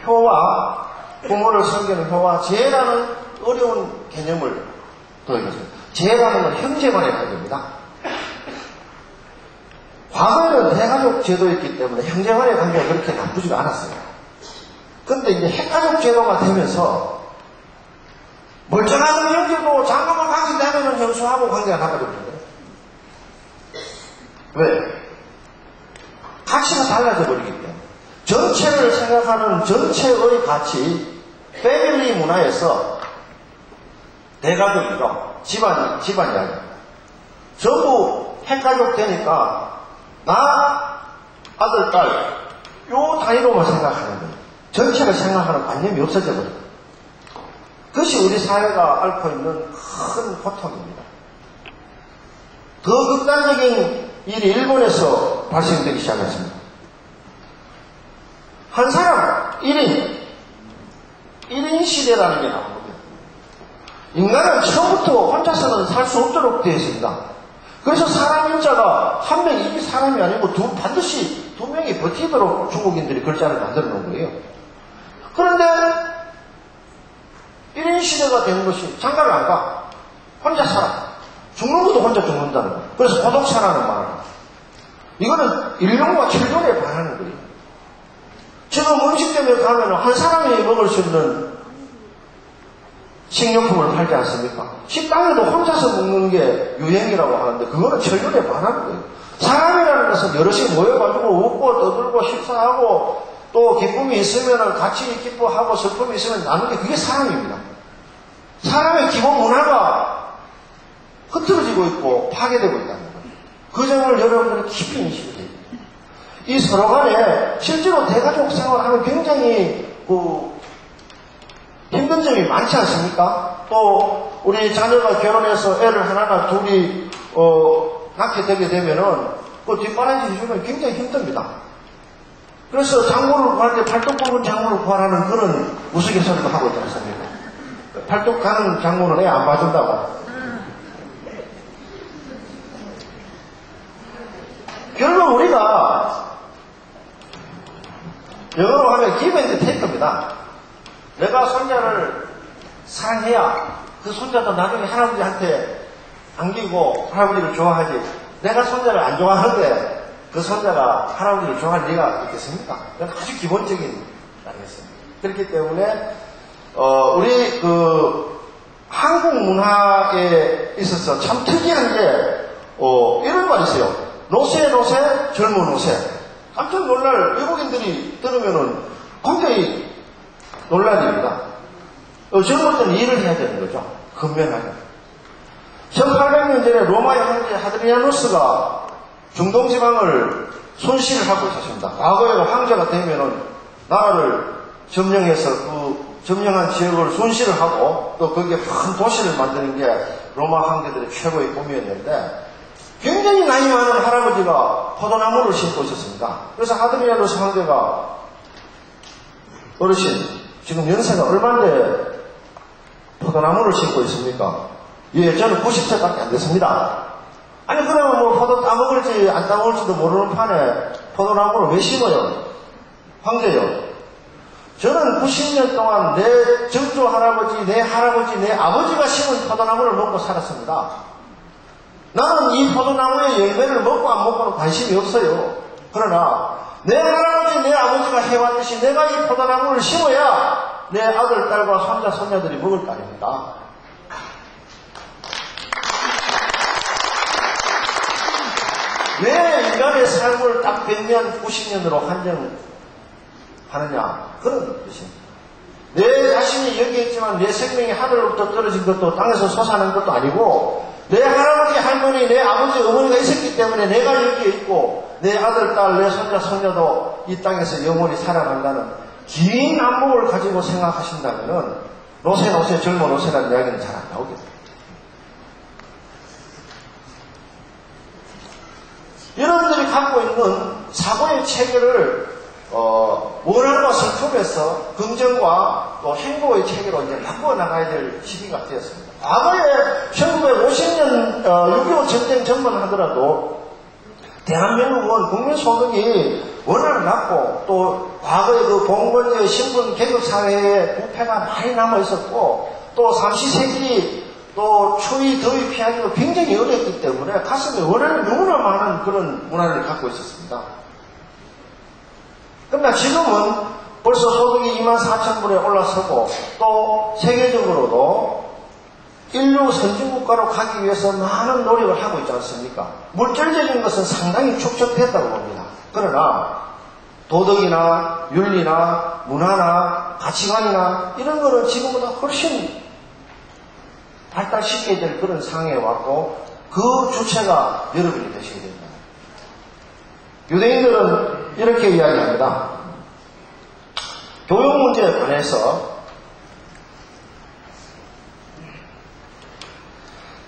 효와 부모를 섬기는 효와 재라는 어려운 개념을 더해줬습니다. 재라는 건 형제간의 관계입니다. 과거에는 대가족 제도였기 때문에 형제간의 관계가 그렇게 나쁘지가 않았어요. 근데 이제 핵가족 제도가 되면서 멀쩡한 형제도 장가가 강제되면 형수하고 관계가 나빠졌거든요. 왜? 가치가 달라져 버리기 때문에. 전체를 생각하는 전체의 가치, 패밀리 문화에서 대가족이죠. 집안 이야기. 전부 핵가족 되니까 나, 아들, 딸, 요 단위로만 생각하는 거예요. 전체를 생각하는 관념이 없어져 버려요. 그것이 우리 사회가 앓고 있는 큰 고통입니다. 더 극단적인 일이 일본에서 발생되기 시작했습니다. 한 사람 1인 시대라는 게 나옵니다. 인간은 처음부터 혼자서는 살 수 없도록 되어 있습니다. 그래서 사람 인자가 한 명이 이게 사람이 아니고 반드시 2명이 버티도록 중국인들이 글자를 만들어 놓은 거예요. 그런데 1인 시대가 되는 것이 장가를 안 가. 혼자 살아. 죽는 것도 혼자 죽는다는 거예요. 그래서 고독사라는 말을 합니다. 이거는 인륜과 철륜에 반하는 거예요. 지금 음식점에 가면 한 사람이 먹을 수 있는 식료품을 팔지 않습니까? 식당에도 혼자서 먹는 게 유행이라고 하는데 그거는 철륜에 반하는 거예요. 사람이라는 것은 여럿이 모여가지고 웃고 떠들고 식사하고 또 기쁨이 있으면 같이 기뻐하고 슬픔이 있으면 나누는 게 그게 사람입니다. 사람의 기본 문화가 흐트러지고 있고 파괴되고 있다는 거예요. 그 점을 여러분들은 깊이 인식이 됩니다. 이 서로 간에 실제로 대가족 생활하면 굉장히 힘든 점이 많지 않습니까? 또 우리 자녀가 결혼해서 애를 하나나 둘이 낳게 되게 되면은 그 뒷바라지 해주면 굉장히 힘듭니다. 그래서 장모를 구할 때 팔뚝 굵은 장모를 구하라는 그런 우스갯소리도 하고 있지 않습니까? 팔뚝 가는 장모는 애 안 봐준다고. 결국 우리가 영어로 하면 give and take입니다. 내가 손자를 사랑해야 그 손자도 나중에 할아버지한테 안기고 할아버지를 좋아하지. 내가 손자를 안 좋아하는데 그 손자가 할아버지를 좋아할 리가 있겠습니까? 그건 아주 기본적인 말이었습니다. 그렇기 때문에 우리 한국 문화에 있어서 참 특이한 게 이런 말이 있어요. 노세 젊은 노세. 깜짝 놀랄 외국인들이 들으면은 굉장히 논란입니다. 젊을 때는 일을 해야 되는 거죠. 근면하게. 1800년 전에 로마의 황제 하드리아누스가 중동지방을 손실을 하고 있었습니다. 과거에는 황제가 되면은 나라를 점령해서 그 점령한 지역을 손실을 하고 또 거기에 큰 도시를 만드는 게 로마 황제들의 최고의 꿈이었는데 굉장히 나이 많은 할아버지가 포도나무를 심고 있었습니다. 그래서 아드리아노 황제가 어르신, 지금 연세가 얼마인데 포도나무를 심고 있습니까? 예, 저는 90세밖에 안 됐습니다. 아니, 그러면 뭐 포도 따먹을지 안 따먹을지도 모르는 판에 포도나무를 왜 심어요? 황제요. 저는 90년 동안 내 정조 할아버지, 내 할아버지, 내 아버지가 심은 포도나무를 먹고 살았습니다. 나는 이 포도나무의 열매를 먹고 안 먹고는 관심이 없어요. 그러나 내 할아버지, 내 아버지가 해왔듯이 내가 이 포도나무를 심어야 내 아들, 딸과 손자, 손녀들이 먹을 거 아닙니까? 왜 인간의 삶을 딱 100년, 90년으로 한정하느냐? 그런 뜻입니다. 내 자신이 여기 있지만 내 생명이 하늘로부터 떨어진 것도 땅에서 솟아난 것도 아니고 내 할아버지, 할머니, 내 아버지, 어머니가 있었기 때문에 내가 여기에 있고 내 아들, 딸, 내 손자, 손녀도 이 땅에서 영원히 살아간다는 긴 안목을 가지고 생각하신다면 노세 젊은 노세라는 이야기는 잘 안 나오겠다. 여러분들이 갖고 있는 사고의 체계를 원한과 슬픔에서 긍정과 또 행복의 체계로 이제 바꿔 나가야 될 시기가 되었습니다. 과거에 1950년 6.25 전쟁 전만 하더라도 대한민국은 국민소득이 워낙 낮고 또 과거의 그 봉건제 신분 계급 사회에 부패가 많이 남아 있었고 또 삼시세끼 또 추위 더위 피하기도 굉장히 어렵기 때문에 가슴에 원래는 너무나 많은 그런 문화를 갖고 있었습니다. 그러나 지금은 벌써 소득이 24,000불에 올라서고 또 세계적으로도 인류 선진국가로 가기 위해서 많은 노력을 하고 있지 않습니까? 물질적인 것은 상당히 축적됐다고 봅니다. 그러나 도덕이나 윤리나 문화나 가치관이나 이런 거는 지금보다 훨씬 발달시켜야 될 그런 상황에 왔고 그 주체가 여러분이 되셔야 됩니다. 유대인들은 이렇게 이야기합니다. 교육 문제에 관해서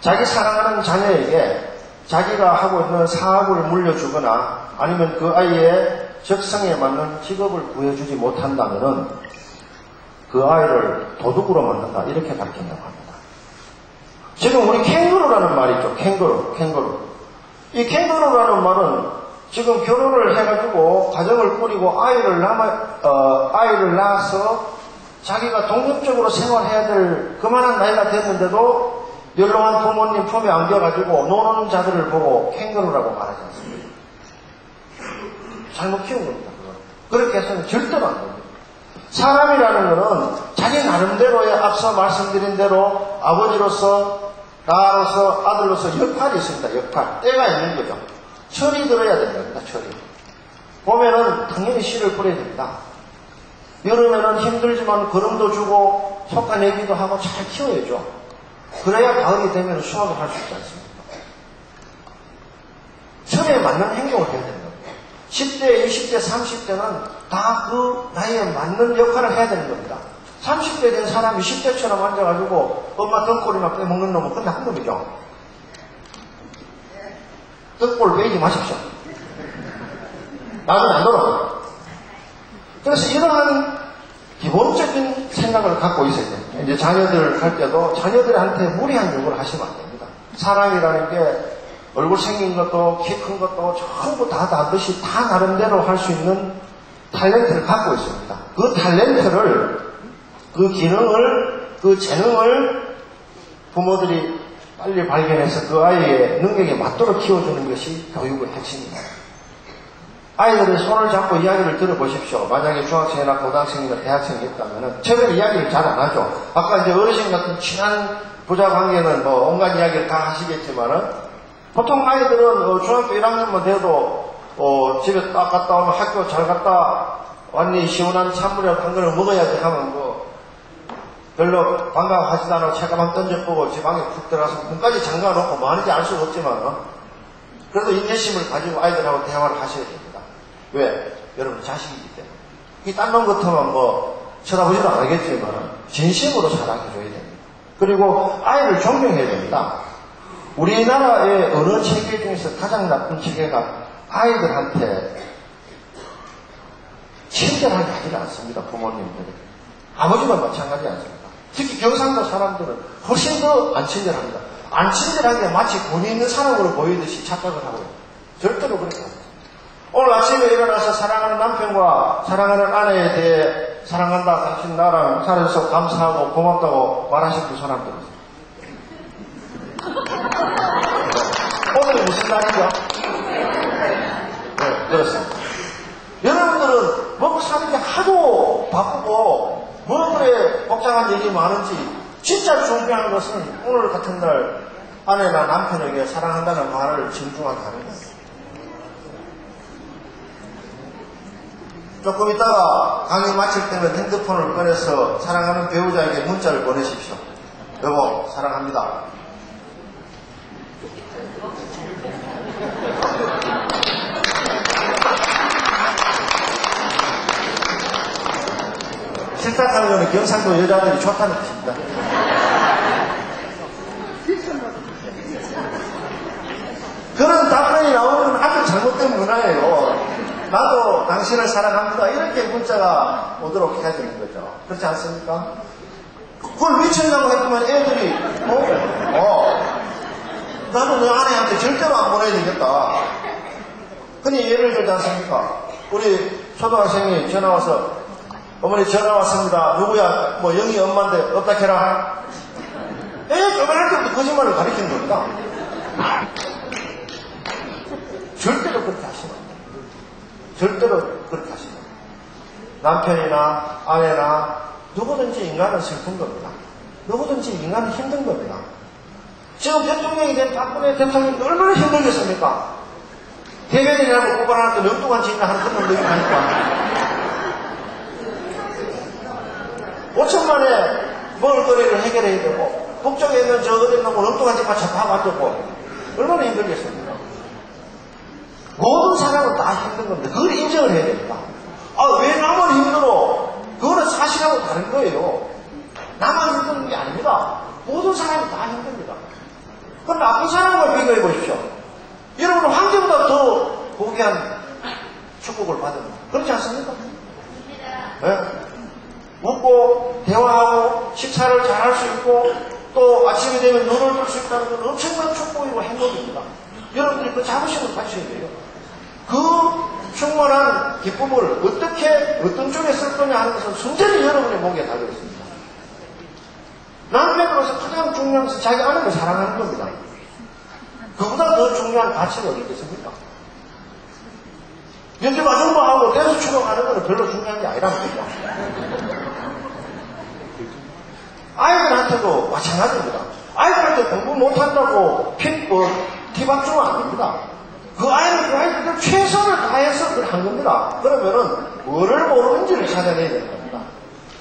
자기 사랑하는 자녀에게 자기가 하고 있는 사업을 물려주거나 아니면 그 아이의 적성에 맞는 직업을 구해주지 못한다면 그 아이를 도둑으로 만든다 이렇게 가르친다고 합니다. 지금 우리 캥거루라는 말이 있죠. 캥거루. 이 캥거루라는 말은 지금 결혼을 해가지고 가정을 꾸리고 아이를 낳아서 자기가 독립적으로 생활해야 될 그만한 나이가 됐는데도 연로한 부모님 품에 안겨가지고 노는 자들을 보고 캥거루라고 말하지 않습니까? 잘못 키운 겁니다. 그렇게 해서는 절대로 안 됩니다. 사람이라는 것은 자기 나름대로의 앞서 말씀드린 대로 아버지로서 나로서 아들로서 역할이 있습니다. 역할. 때가 있는 거죠. 철이 들어야 됩니다. 철이. 봄에는 당연히 씨를 뿌려야 됩니다. 여름에는 힘들지만 거름도 주고 솎아내기도 하고 잘 키워야죠. 그래야 가을이 되면 수확을 할 수 있지 않습니까? 철에 맞는 행동을 해야 되는 겁니다. 10대, 20대, 30대는 다 그 나이에 맞는 역할을 해야 되는 겁니다. 30대 된 사람이 10대처럼 앉아가지고 엄마 등골이나 빼먹는 놈은 끝난 놈이죠. 등골 빼지 마십시오. 나는 안 돌아. 그래서 이러한 기본적인 생각을 갖고 있어야 됩니다. 이제 자녀들을 할 때도 자녀들한테 무리한 요구를 하시면 안 됩니다. 사람이라는 게 얼굴 생긴 것도 키 큰 것도 전부 다 다르듯이 다 나름대로 할 수 있는 탤런트를 갖고 있습니다. 그 탤런트를 그 기능을 그 재능을 부모들이 빨리 발견해서 그 아이의 능력에 맞도록 키워주는 것이 교육의 핵심입니다. 아이들의 손을 잡고 이야기를 들어보십시오. 만약에 중학생이나 고등학생이나 대학생이 있다면 처음에 이야기를 잘 안 하죠. 아까 이제 어르신 같은 친한 부자 관계는 뭐 온갖 이야기를 다 하시겠지만은 보통 아이들은 중학교 1학년만 돼도 집에 딱 갔다 오면 학교 잘 갔다 왔니 시원한 찬물이라도 한 그릇 먹어야지 하면 뭐 별로 반가워하지도 않고 책가방 던져보고 집 방에 푹 들어가서 문까지 잠가놓고 뭐 하는지 알 수가 없지만 그래도 인내심을 가지고 아이들하고 대화를 하셔야 됩니다. 왜? 여러분 자식이기 때문에. 이 딴 놈 같으면 뭐 쳐다보지도 않겠지만 진심으로 사랑해줘야 됩니다. 그리고 아이를 존경해야 됩니다. 우리나라의 어느 체계 중에서 가장 나쁜 체계가 아이들한테 친절하게 하지 않습니다. 부모님들이. 아버지도 마찬가지 않습니다. 특히 경상도 사람들은 훨씬 더 안 친절합니다. 안 친절하게 마치 본인 있는 사람으로 보이듯이 착각을 하고 있습니다. 절대로 그렇지 않습니다. 오늘 아침에 일어나서 사랑하는 남편과 사랑하는 아내에 대해 사랑한다, 당신 나랑 살아줘서 감사하고 고맙다고 말하신 그 사람 들었어요. 오늘은 무슨 날이죠? 네, 그렇습니다. 여러분들은 먹고 사는 게 하도 바쁘고 뭐 그래 복잡한 얘기 많은지 진짜 중요한 것은 오늘 같은 날 아내나 남편에게 사랑한다는 말을 정중하게 하는 거예요. 조금 있다가 강의 마칠 때면 핸드폰을 꺼내서 사랑하는 배우자에게 문자를 보내십시오. 여보, 사랑합니다. 실탁하는 것은 경상도 여자들이 좋다는 뜻입니다. 그런 답변이 나오는 건 아주 잘못된 문화예요. 나도 당신을 사랑합니다. 이렇게 문자가 오도록 해야 되는 거죠. 그렇지 않습니까? 그걸 미치려고 했더만 애들이 나도 내 아내한테 절대로 안 보내야 되겠다. 흔히 예를 들지 않습니까? 우리 초등학생이 전화 와서 어머니 전화 왔습니다. 누구야? 뭐 영희 엄마인데 어떻게 해라? 조만할 때부터 거짓말을 가리키는 겁니다. 절대로 그렇게 하시면 안 돼요. 절대로 그렇게 하시면 안 돼요. 남편이나 아내나 누구든지 인간은 슬픈 겁니다. 누구든지 인간은 힘든 겁니다. 지금 대통령이 된 박근혜 대통령이 얼마나 힘들겠습니까? 대변인이라고 고발하는데 명동한 짓이나 하는 그런 놈들이 가니까 5천만에 먹을거리를 해결해야 되고 북쪽에 있는 저 어디 있는 엉뚱한 집만 잡아가 되고 얼마나 힘들겠습니까? 모든 사람은 다 힘든 겁니다. 그걸 인정을 해야 됩니다. 왜 나만 힘들어? 그거는 사실하고 다른 거예요. 나만 힘든 게 아닙니다. 모든 사람이 다 힘듭니다. 그럼 나쁜 사람과 비교해 보십시오. 여러분은 황제보다 더 고귀한 축복을 받습니다. 그렇지 않습니까? 네? 웃고 대화하고 식사를 잘 할 수 있고 또 아침이 되면 눈을 뜰 수 있다는 건 엄청난 축복이고 행복입니다. 여러분들이 그 자부심을 가지셔야 돼요. 그 충만한 기쁨을 어떻게 어떤 쪽에 쓸 거냐 하는 것은 순전히 여러분의 목에 달려 있습니다. 남편으로서 가장 중요한 것은 자기 아내를 사랑하는 겁니다. 그보다 더 중요한 가치가 어디 있겠습니까? 연주 아줌마하고 댄스 추격하는 건 별로 중요한 게 아니란 말이죠. 아이들한테도 마찬가지입니다. 아이들한테 공부 못한다고 티박 주면 안 됩니다. 그 아이들 최선을 다해서 그걸 한 겁니다. 그러면은 뭐를 모르는지를 찾아내야 되는 겁니다.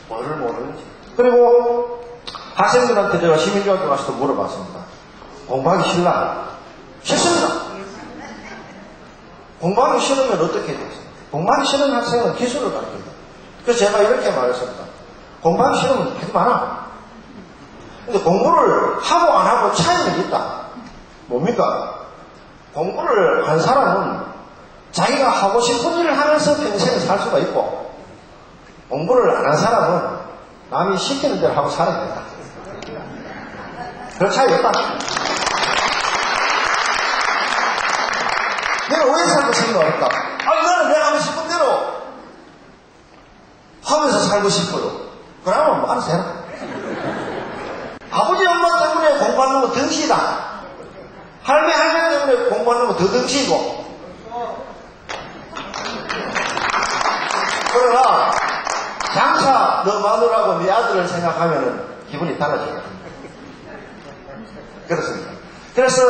뭐를 모르는지. 그리고 학생들한테 제가 시민중학교 가서 물어봤습니다. 공부하기 싫나? 싫습니다. 공부하기 싫으면 어떻게 해야 되겠습니까? 공부하기 싫은 학생은 기술을 가르칩니다. 그래서 제가 이렇게 말했습니다. 공부하기 싫으면 하지 마라. 근데 공부를 하고 안 하고 차이는 있다. 뭡니까? 공부를 한 사람은 자기가 하고 싶은 일을 하면서 평생을 살 수가 있고, 공부를 안 한 사람은 남이 시키는 대로 하고 살아야 된다. 그런 차이가 있다. 내가 왜 살고 싶은 거 없다? 나는 내가 하고 싶은 대로 하면서 살고 싶어요. 그러면 뭐 알아서 해라. 아버지 엄마 때문에 공부하는 거 덩치다. 할매 때문에 공부하는 거 더 덩치고. 그러나 장차 너 마누라고 네 아들을 생각하면 기분이 달라져요. 그렇습니다. 그래서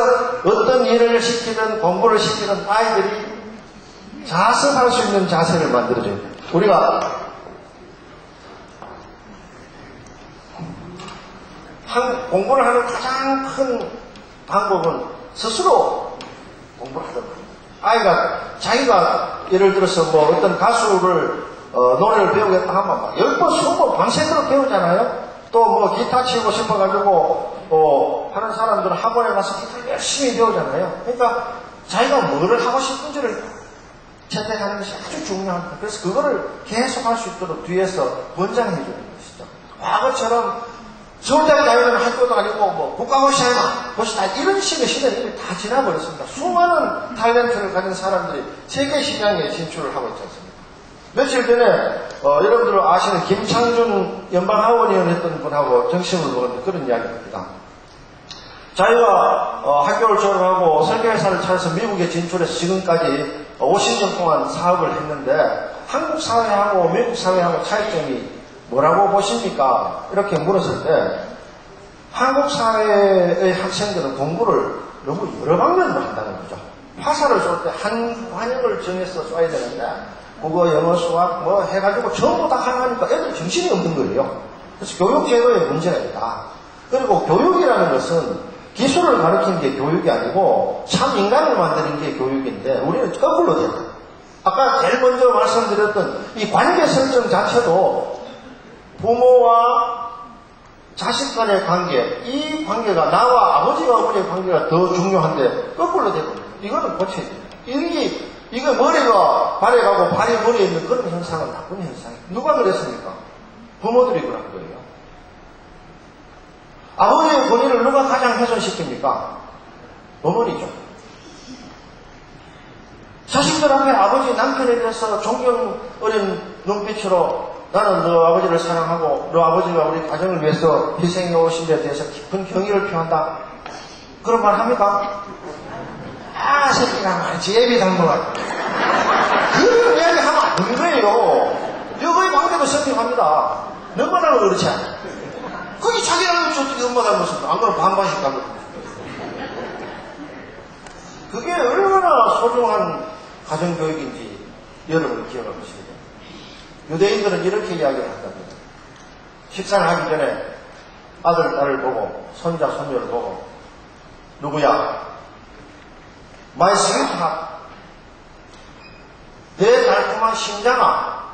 어떤 일을 시키든 공부를 시키든 아이들이 자습할 수 있는 자세를 만들어줘요. 우리가 공부를 하는 가장 큰 방법은 스스로 공부를 하는 겁니다. 아이가 자기가 예를 들어서 뭐 어떤 가수를 노래를 배우겠다 하면 막 10번, 20번 밤새도록 배우잖아요. 또 뭐 기타 치고 싶어가지고 하는 사람들은 학원에 가서 기타를 열심히 배우잖아요. 그러니까 자기가 뭐를 하고 싶은지를 채택하는 것이 아주 중요합니다. 그래서 그거를 계속 할 수 있도록 뒤에서 권장해 주는 것이죠. 과거처럼 서울대학 다니는 학교도 아니고 뭐 국가고시 하나 고시다 이런 식의 시대는 이미 다 지나버렸습니다. 수많은 탤런트를 가진 사람들이 세계 시장에 진출을 하고 있지 않습니까? 며칠 전에 여러분들 아시는 김창준 연방학원위원 했던 분하고 정심을 먹었는데 그런 이야기입니다. 자기가 학교를 졸업하고 설계회사를 차려서 미국에 진출해서 지금까지 50년 동안 사업을 했는데 한국 사회하고 미국 사회하고 차이점이 뭐라고 보십니까? 이렇게 물었을 때 한국 사회의 학생들은 공부를 너무 여러 방면으로 한다는 거죠. 화살을 쏠 때 한 환영을 정해서 쏴야 되는데 국어, 영어, 수학 뭐 해가지고 전부 다 하나니까 애들 정신이 없는 거예요. 그래서 교육제도에 문제가 있다. 그리고 교육이라는 것은 기술을 가르치는 게 교육이 아니고 참 인간을 만드는 게 교육인데 우리는 거꾸로 된다. 아까 제일 먼저 말씀드렸던 이 관계 설정 자체도 부모와 자식 간의 관계, 이 관계가 나와 아버지와 어머니의 관계가 더 중요한데 거꾸로 되고 이거는 고쳐야 돼요. 이게 머리가 발에 가고 발이 머리에 있는 그런 현상은 나쁜 현상이에요. 누가 그랬습니까? 부모들이 그런 거예요. 아버지의 권위를 누가 가장 훼손시킵니까? 어머니죠. 자식들 앞에 아버지 남편에 대해서 존경 어린 눈빛으로 나는 너 아버지를 사랑하고 너 아버지가 우리 가정을 위해서 희생해 오신 데 대해서 깊은 경의를 표한다. 그런 말 합니까? 아, 새끼가 말이지 애비 닮아가지고 그런 이야기 하면 안 되는 거예요. 여거의 관계도 선명합니다. 너무나 그렇지 않아. 그게 자기 닮았지 어떻게 엄마 닮았습니까? 안 그러면 반반씩 닮았습니다. 그게 얼마나 소중한 가정교육인지 여러분이 기억할 것입니다. 유대인들은 이렇게 이야기를 한답니다. 식사를 하기 전에 아들, 딸을 보고 손자, 손녀를 보고 누구야? My sweetheart. 내 달콤한 심장아.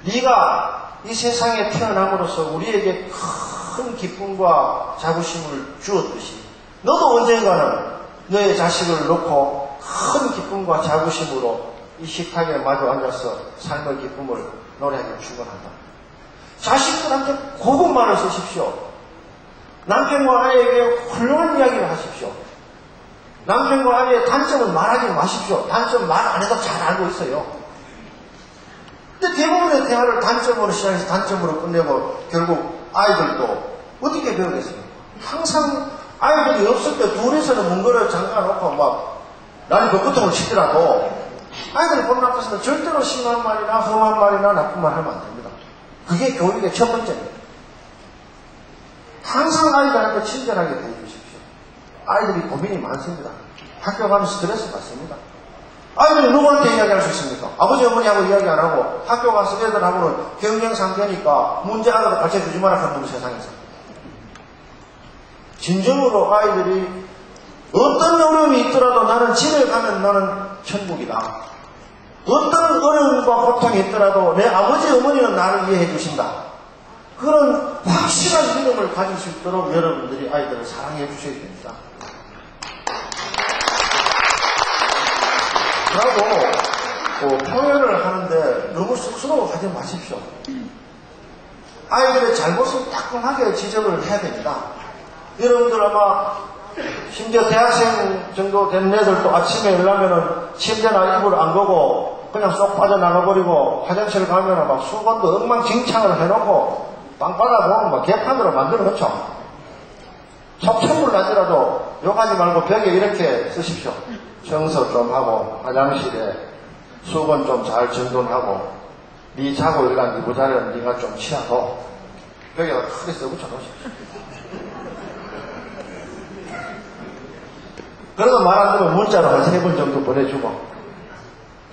네가 이 세상에 태어남으로써 우리에게 큰 기쁨과 자부심을 주었듯이 너도 언젠가는 너의 자식을 놓고 큰 기쁨과 자부심으로 이 식탁에 마주 앉아서 삶의 기쁨을 노래하기를 축원한다. 자식들한테 고운 말을 쓰십시오. 남편과 아내에게 훌륭한 이야기를 하십시오. 남편과 아내의 단점은 말하지 마십시오. 단점 말 안 해도 잘 알고 있어요. 근데 대부분의 대화를 단점으로 시작해서 단점으로 끝내고 결국 아이들도 어떻게 배우겠습니까? 항상 아이들이 없을 때 둘이서는 문거를 잠가놓고 막 나는 벽구통을 치더라도 아이들 보는 앞에서는 절대로 심한 말이나 험한 말이나 나쁜 말 하면 안 됩니다. 그게 교육의 첫 번째입니다. 항상 아이들한테 친절하게 대해주십시오. 아이들이 고민이 많습니다. 학교 가면 스트레스 받습니다. 아이들이 누구한테 이야기할 수 있습니까? 아버지 어머니하고 이야기 안 하고 학교 가서 애들하고는 경쟁 상태니까 문제 하나도 가르쳐주지 마라 하는 세상에서 진정으로 아이들이 어떤 어려움이 있더라도 나는 집에 가면 나는 천국이다. 어떤 어려움과 고통이 있더라도 내 아버지 어머니는 나를 이해해 주신다. 그런 확실한 믿음을 가질 수 있도록 여러분들이 아이들을 사랑해 주셔야 됩니다. 그리고 표현을 하는데 너무 쑥스러워하지 마십시오. 아이들의 잘못을 따끔하게 지적을 해야 됩니다. 여러분들 아마 심지어 대학생 정도 된 애들도 아침에 일어나면은 침대나 이불 안 거고 그냥 쏙 빠져나가버리고 화장실 가면은 막 수건도 엉망진창을 해놓고 빵바닥 보면 막 개판으로 만들어 놓죠. 촉천물 나더라도 욕하지 말고 벽에 이렇게 쓰십시오. 청소 좀 하고 화장실에 수건 좀 잘 정돈하고 네 자고 일어난 네 부자리는 네가 좀 치라고 벽에다 크게 써붙여 놓으십시오. 그래도 말 안 되면 문자로 한 3번 정도 보내주고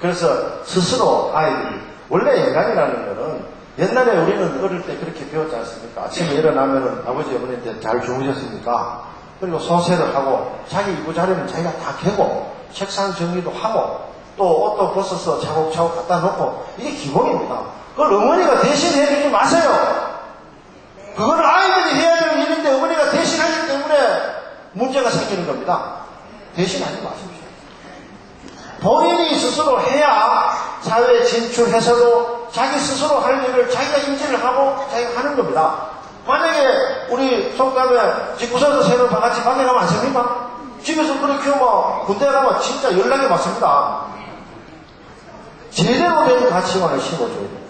그래서 스스로 아이들이 원래 인간이라는 거는 옛날에 우리는 어릴 때 그렇게 배웠지 않습니까? 아침에 일어나면은 아버지 어머니한테 잘 주무셨습니까? 그리고 소세를 하고 자기 이부자리는 자기가 다 개고 책상 정리도 하고 또 옷도 벗어서 차곡차곡 갖다 놓고 이게 기본입니다. 그걸 어머니가 대신 해주지 마세요. 그건 아이들이 해야 되는 일인데 어머니가 대신하기 때문에 문제가 생기는 겁니다. 대신하지 마십시오. 본인이 스스로 해야 사회에 진출해서도 자기 스스로 할 일을 자기가 인지를 하고 자기가 하는 겁니다. 만약에 우리 속담에 집구석에서 새는 바같이 밖에 가면 안 셉니까? 집에서 그렇게 하면 군대 가면 진짜 연락이 맞습니다. 제대로 된 가치관을 심어줘야 돼요.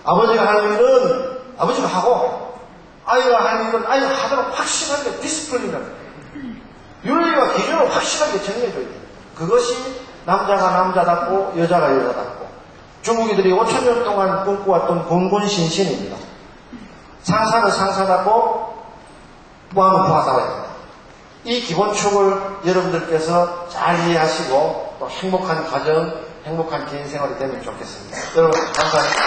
아버지가 할 일은 아버지가 하고 아이가 할 일은 아이가 하도록 확실하게 디스플린을 윤리와 기준을 확실하게 정해줘야 돼요. 그것이 남자가 남자답고 여자가 여자답고 중국이들이 5,000년 동안 꿈꿔왔던 공군신신입니다. 상사는 상사답고 부하는 부하다워야 됩니다. 이 기본축을 여러분들께서 잘 이해하시고 또 행복한 가정, 행복한 개인 생활이 되면 좋겠습니다. 여러분 감사합니다.